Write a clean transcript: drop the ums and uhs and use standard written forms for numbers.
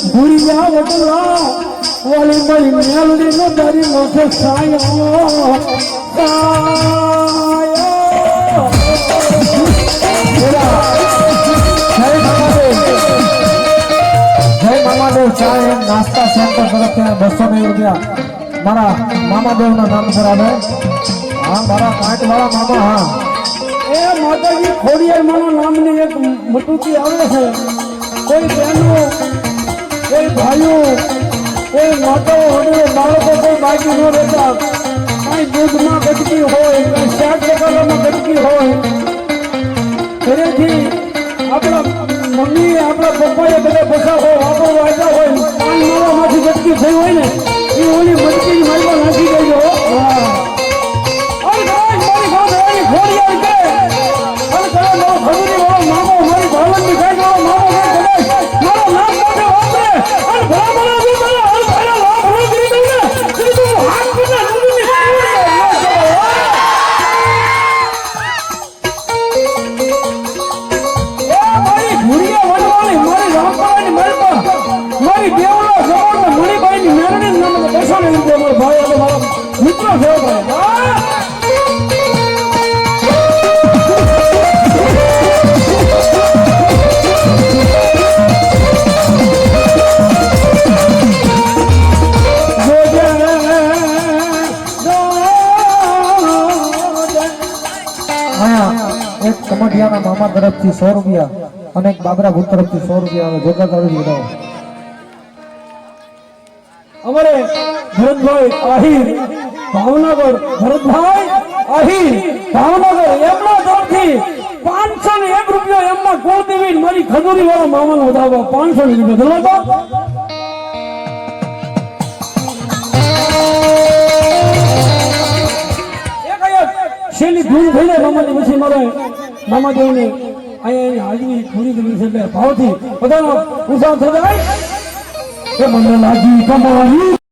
ભૂરિયા વટલા વાલી મારી મેલડી નો તારી મોઢે સાયો જય મામાદેવ ચાય નાસ્તા સેન્ટર તરફથી 290 રૂપિયા મારા મામાદેવ ના નામ પર આવે હા મારા કાંટ વાળા મામા હા એ માતાજી ખોડિયાર માના નામની એક મટુકી આવે છે કોઈ બહેનો કોઈ ભાઈઓ કોઈ માતાઓ અને બાળકો કોઈ બાકી ન રહેતા કાંઈ દૂધમાં ગટકી હોય કાંઈ શાક બકાલામાં ગટકી હોય ઘરેથી આપણા મમ્મી આપણા પપ્પાએ બધા પૈસા હોય આપણો વાંચા હોય પાન માળામાંથી ગટકી થઈ હોય ને એ ઓલી મટકીની માળમાં નાખી દેજો કમઢિયાના મામા તરફથી 100 રૂપિયા અને બાબરા ભૂત તરફથી 100 રૂપિયા જોરદાર તાળી બજાવો અમારે ભરતભાઈ આહિર ભાવનગર ભરતભાઈ આહિર ભાવનગર એમના તરફથી 501 રૂપિયા એમના કુળદેવી મારી ખજૂરી વાળા મામાનો વધાવો 500 રૂપિયા ધન્યવાદ શેલી ધૂન થઈ જાય મામાની પછી મારે મામાદેવની અહીંયા હાજરી પૂરી કરી છે એટલે ભાવથી બધાનો ઉત્સાહ થઈ જાય કે મને લાગી તમારી